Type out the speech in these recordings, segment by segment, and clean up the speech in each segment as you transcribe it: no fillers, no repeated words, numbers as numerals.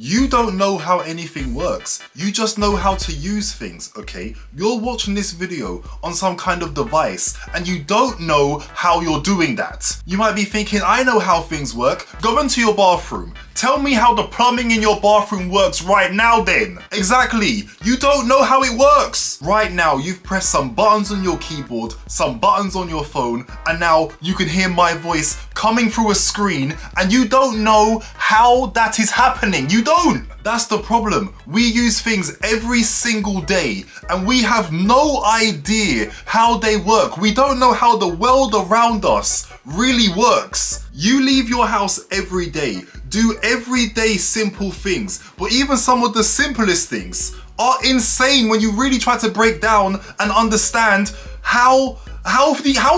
You don't know how anything works. You just know how to use things, okay? You're watching this video on some kind of device and you don't know how you're doing that. You might be thinking, I know how things work. Go into your bathroom. Tell me how the plumbing in your bathroom works right now then. Exactly. You don't know how it works. Right now, you've pressed some buttons on your keyboard, some buttons on your phone, and now you can hear my voice coming through a screen and you don't know how that is happening. You don't. That's the problem. We use things every single day and we have no idea how they work. We don't know how the world around us really works. You leave your house every day, do everyday simple things, but even some of the simplest things are insane when you really try to break down and understand how's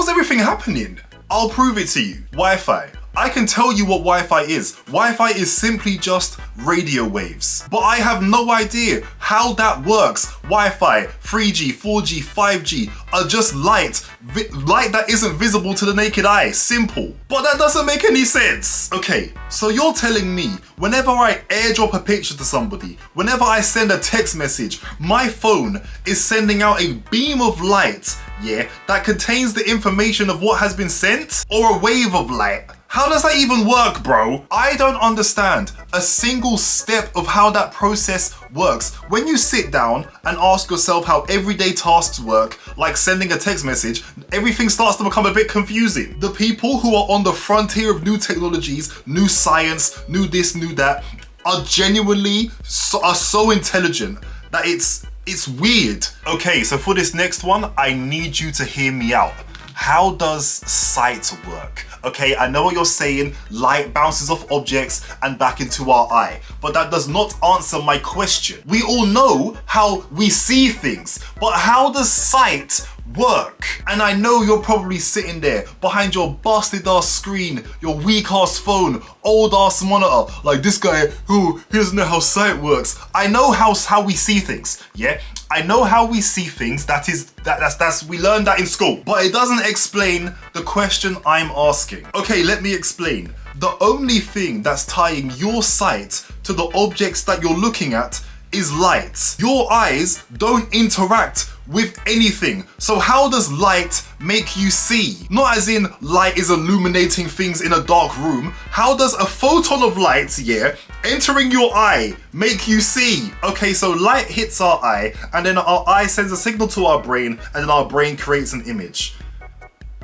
everything happening. I'll prove it to you. Wi-Fi. I can tell you what Wi-Fi is. Wi-Fi is simply just radio waves. But I have no idea how that works. Wi-Fi, 3G, 4G, 5G are just light that isn't visible to the naked eye. Simple. But that doesn't make any sense. Okay, so you're telling me whenever I airdrop a picture to somebody, whenever I send a text message, my phone is sending out a beam of light, yeah, that contains the information of what has been sent, or a wave of light. How does that even work, bro? I don't understand a single step of how that process works. When you sit down and ask yourself how everyday tasks work, like sending a text message, everything starts to become a bit confusing. The people who are on the frontier of new technologies, new science, new this, new that, are genuinely so intelligent that it's weird. Okay, so for this next one, I need you to hear me out. How does sight work? Okay, I know what you're saying, light bounces off objects and back into our eye, but that does not answer my question. We all know how we see things, but how does sight work? And I know you're probably sitting there behind your busted ass screen, your weak ass phone, old ass monitor, like this guy who doesn't know how sight works. I know how we see things, yeah? I know how we see things, we learned that in school, but it doesn't explain the question I'm asking. Okay, let me explain. The only thing that's tying your sight to the objects that you're looking at is light. Your eyes don't interact with anything. So how does light make you see? Not as in light is illuminating things in a dark room. How does a photon of light, yeah, entering your eye make you see? Okay, so light hits our eye and then our eye sends a signal to our brain and then our brain creates an image.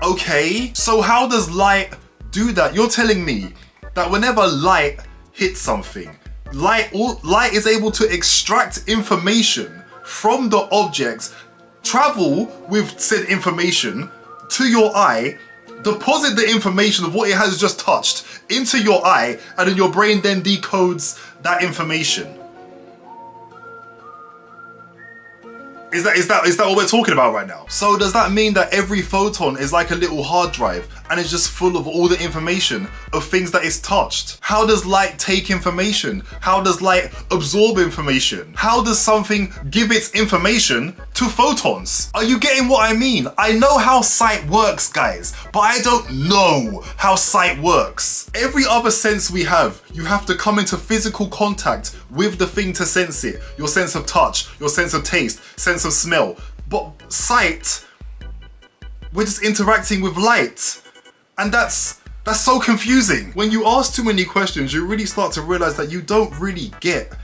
Okay, so how does light do that? You're telling me that whenever light hits something, light is able to extract information from the objects, travel with said information to your eye, deposit the information of what it has just touched into your eye, and then your brain then decodes that information. Is that what we're talking about right now? So does that mean that every photon is like a little hard drive and it's just full of all the information of things that it's touched? How does light take information? How does light absorb information? How does something give its information to photons? Are you getting what I mean? I know how sight works, guys, but I don't know how sight works. Every other sense we have, you have to come into physical contact with the thing to sense it. Your sense of touch, your sense of taste, sense of smell. But sight, we're just interacting with light. And that's so confusing. When you ask too many questions, you really start to realize that you don't really get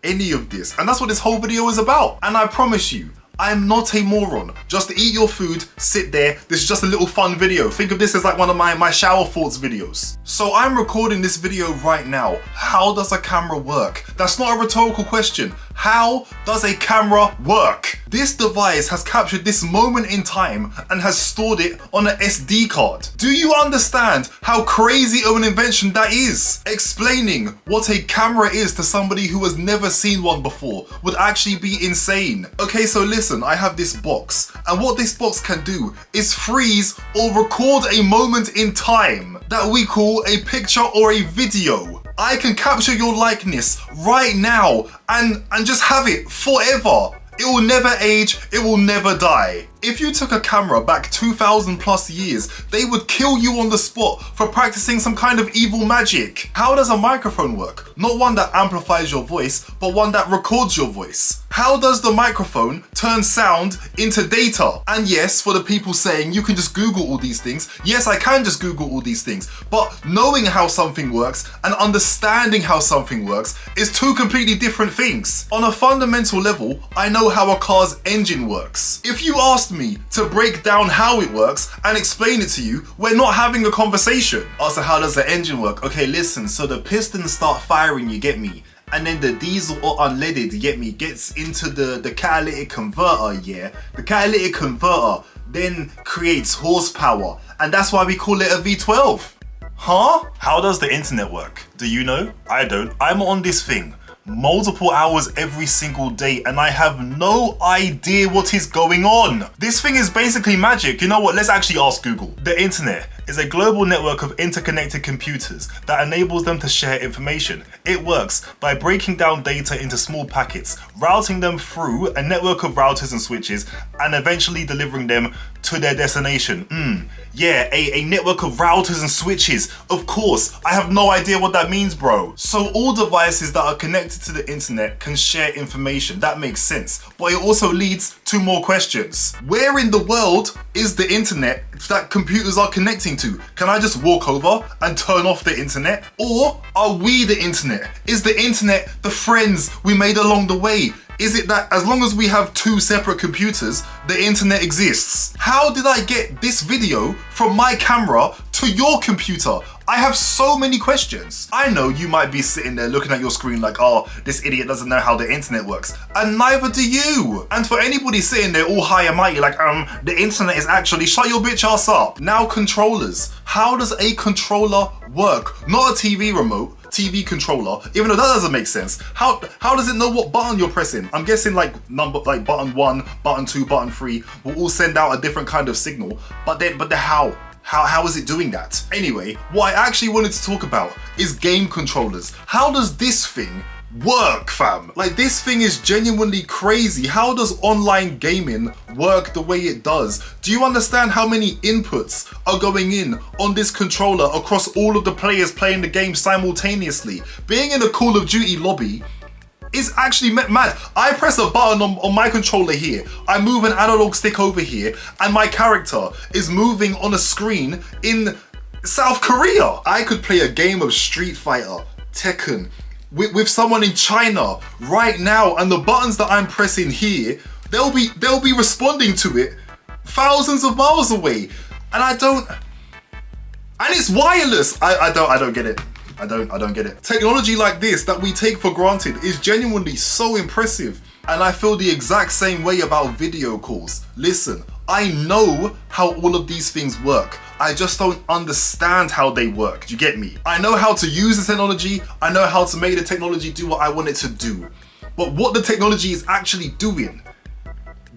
any of this. And that's what this whole video is about. And I promise you, I'm not a moron. Just eat your food, sit there. This is just a little fun video. Think of this as like one of my shower thoughts videos. So I'm recording this video right now. How does a camera work? That's not a rhetorical question. How does a camera work? This device has captured this moment in time and has stored it on an SD card. Do you understand how crazy of an invention that is? Explaining what a camera is to somebody who has never seen one before would actually be insane. Okay, so listen, I have this box, and what this box can do is freeze or record a moment in time that we call a picture or a video. I can capture your likeness right now and just have it forever. It will never age, it will never die. If you took a camera back 2,000 plus years, they would kill you on the spot for practicing some kind of evil magic. How does a microphone work? Not one that amplifies your voice, but one that records your voice. How does the microphone turn sound into data? And yes, for the people saying you can just Google all these things, yes, I can just Google all these things, but knowing how something works and understanding how something works is two completely different things. On a fundamental level, I know how a car's engine works. If you asked me to break down how it works and explain it to you, we're not having a conversation. Also, how does the engine work? Okay, listen, so the pistons start firing, you get me? And then the diesel or unleaded, you get me, gets into the catalytic converter, yeah? The catalytic converter then creates horsepower, and that's why we call it a V12. Huh? How does the internet work? Do you know? I don't. I'm on this thing multiple hours every single day and I have no idea what is going on. This thing is basically magic. You know what? Let's actually ask Google. The internet is a global network of interconnected computers that enables them to share information. It works by breaking down data into small packets, routing them through a network of routers and switches, and eventually delivering them to their destination. Yeah, a network of routers and switches. Of course, I have no idea what that means, bro. So all devices that are connected to the internet can share information. That makes sense. But it also leads to more questions. Where in the world is the internet that computers are connecting to? Can I just walk over and turn off the internet? Or are we the internet? Is the internet the friends we made along the way? Is it that as long as we have two separate computers, the internet exists? How did I get this video from my camera to your computer? I have so many questions. I know you might be sitting there looking at your screen like, oh, this idiot doesn't know how the internet works. And neither do you. And for anybody sitting there all high and mighty like, the internet is actually, shut your bitch ass up. Now controllers. How does a controller work? Not a TV remote. TV controller, even though that doesn't make sense. How does it know what button you're pressing? I'm guessing like button 1, button 2, button 3 will all send out a different kind of signal. But how is it doing that? Anyway, what I actually wanted to talk about is game controllers. How does this thing work, fam? Like, this thing is genuinely crazy. How does online gaming work the way it does? Do you understand how many inputs are going in on this controller across all of the players playing the game simultaneously? Being in a Call of Duty lobby is actually mad. I press a button on my controller here, I move an analog stick over here, and my character is moving on a screen in South Korea. I could play a game of Street Fighter, Tekken, with someone in China right now, and the buttons that I'm pressing here, they'll be responding to it thousands of miles away, and it's wireless. I don't get it. I don't get it. Technology like this that we take for granted is genuinely so impressive, and I feel the exact same way about video calls. Listen, I know how all of these things work. I just don't understand how they work. Do you get me? I know how to use the technology. I know how to make the technology do what I want it to do. But what the technology is actually doing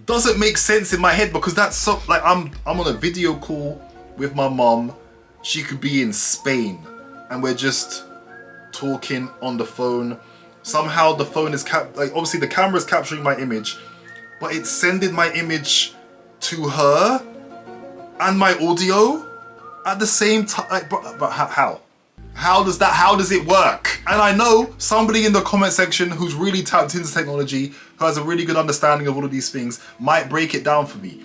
doesn't make sense in my head, because that's so, like, I'm on a video call with my mom. She could be in Spain and we're just talking on the phone. Somehow the phone is obviously the camera is capturing my image, but it's sending my image to her and my audio at the same time. Like, but how? How does it work? And I know somebody in the comment section who's really tapped into technology, who has a really good understanding of all of these things, might break it down for me.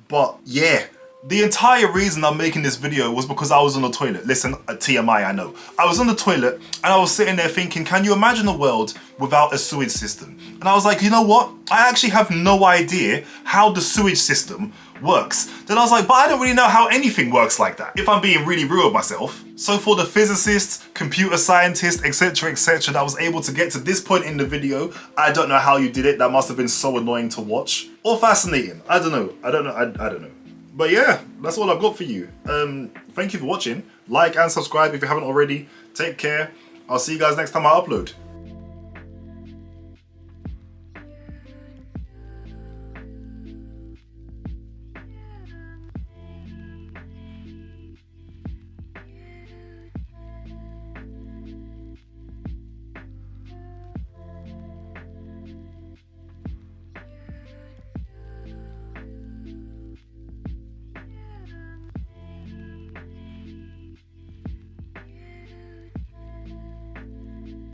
But yeah, the entire reason I'm making this video was because I was on the toilet. Listen, TMI, I know. I was on the toilet and I was sitting there thinking, can you imagine a world without a sewage system? And I was like, you know what? I actually have no idea how the sewage system works. Then I was like, but I don't really know how anything works like that, if I'm being really real with myself. So for the physicists, computer scientists, etc, that was able to get to this point in the video, I don't know how you did it. That must have been so annoying to watch. Or fascinating. I don't know. I don't know. But yeah, that's all I've got for you. Thank you for watching. Like and subscribe if you haven't already. Take care. I'll see you guys next time I upload.